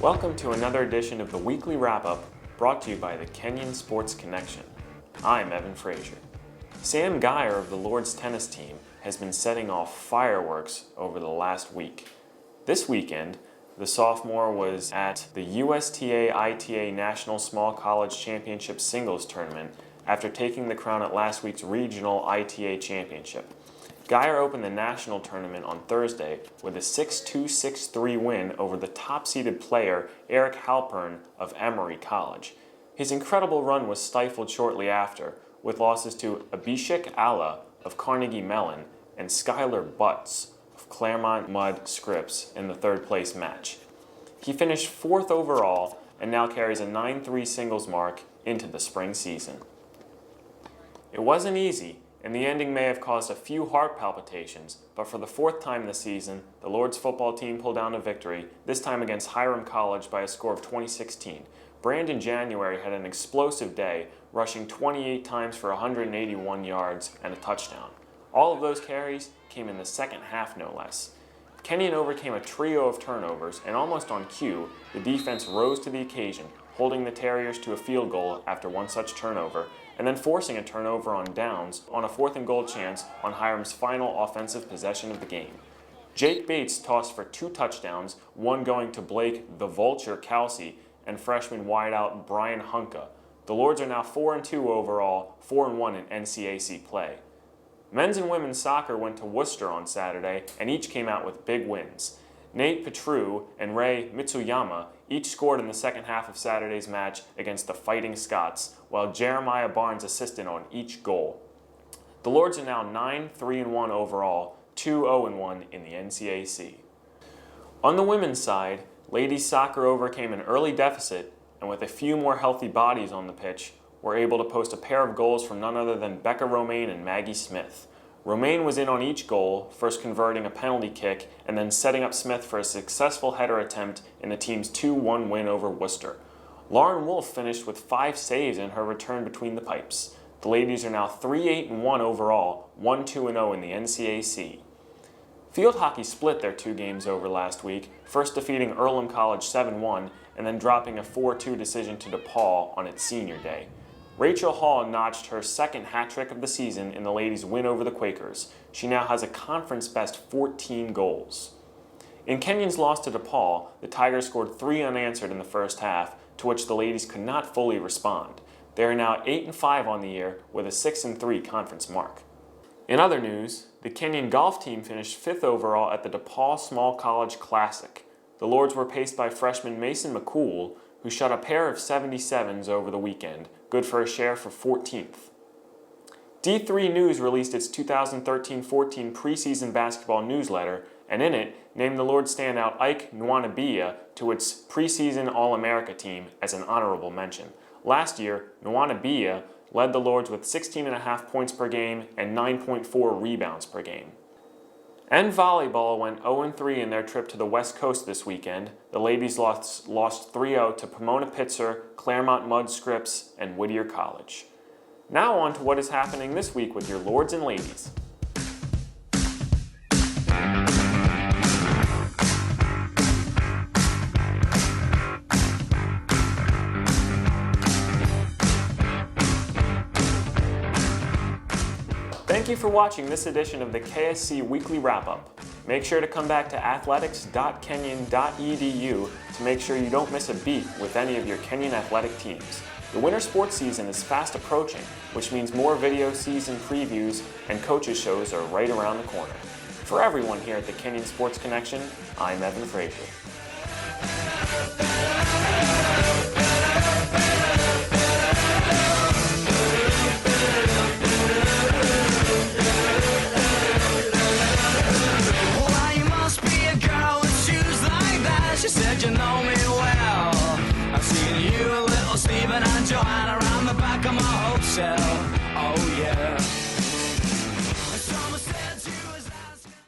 Welcome to another edition of the Weekly Wrap Up, brought to you by the Kenyon Sports Connection. I'm Evan Frazier. Sam Geyer of the Lords tennis team has been setting off fireworks over the last week. This weekend, the sophomore was at the USTA-ITA National Small College Championship Singles Tournament after taking the crown at last week's Regional ITA Championship. Geyer opened the national tournament on Thursday with a 6-2, 6-3 win over the top-seeded player Eric Halpern of Emory College. His incredible run was stifled shortly after, with losses to Abhishek Alla of Carnegie Mellon and Skylar Butts of Claremont Mudd Scripps in the third-place match. He finished fourth overall and now carries a 9-3 singles mark into the spring season. It wasn't easy, and the ending may have caused a few heart palpitations, but for the fourth time this season, the Lords football team pulled down a victory, this time against Hiram College by a score of 20-16. Brandon January had an explosive day, rushing 28 times for 181 yards and a touchdown. All of those carries came in the second half, no less. Kenyon overcame a trio of turnovers, and almost on cue, the defense rose to the occasion, holding the Terriers to a field goal after one such turnover, and then forcing a turnover on downs on a 4th and goal chance on Hiram's final offensive possession of the game. Jake Bates tossed for 2 touchdowns, one going to Blake the Vulture Kelsey and freshman wideout Brian Hunka. The Lords are now 4-2 overall, 4-1 in NCAC play. Men's and women's soccer went to Worcester on Saturday and each came out with big wins. Nate Petru and Ray Mitsuyama each scored in the second half of Saturday's match against the Fighting Scots, while Jeremiah Barnes assisted on each goal. The Lords are now 9-3-1 overall, 2-0-1 in the NCAC. On the women's side, ladies soccer overcame an early deficit and with a few more healthy bodies on the pitch, were able to post a pair of goals from none other than Becca Romaine and Maggie Smith. Romaine was in on each goal, first converting a penalty kick and then setting up Smith for a successful header attempt in the team's 2-1 win over Worcester. Lauren Wolf finished with 5 saves in her return between the pipes. The ladies are now 3-8-1 overall, 1-2-0 in the NCAC. Field hockey split their 2 games over last week, first defeating Earlham College 7-1 and then dropping a 4-2 decision to DePaul on its senior day. Rachel Hall notched her second hat trick of the season in the ladies' win over the Quakers. She now has a conference-best 14 goals. In Kenyon's loss to DePaul, the Tigers scored 3 unanswered in the first half, to which the ladies could not fully respond. They are now 8-5 on the year with a 6-3 conference mark. In other news, the Kenyon golf team finished 5th overall at the DePaul Small College Classic. The Lords were paced by freshman Mason McCool, who shot a pair of 77s over the weekend, good for a share for 14th. D3 News released its 2013-14 preseason basketball newsletter, and in it named the Lords standout Ike Nwanabia to its preseason All-America team as an honorable mention. Last year, Nwanabia led the Lords with 16.5 points per game and 9.4 rebounds per game. And volleyball went 0-3 in their trip to the West Coast this weekend. The ladies lost 3-0 to Pomona Pitzer, Claremont Mudd Scripps, and Whittier College. Now on to what is happening this week with your Lords and Ladies. Thank you for watching this edition of the KSC Weekly Wrap Up. Make sure to come back to athletics.kenyon.edu to make sure you don't miss a beat with any of your Kenyon athletic teams. The winter sports season is fast approaching, which means more video season previews and coaches shows are right around the corner. For everyone here at the Kenyon Sports Connection, I'm Evan Frazier. She said you know me well. I've seen you, little Stephen and Joanna around the back of my hotel.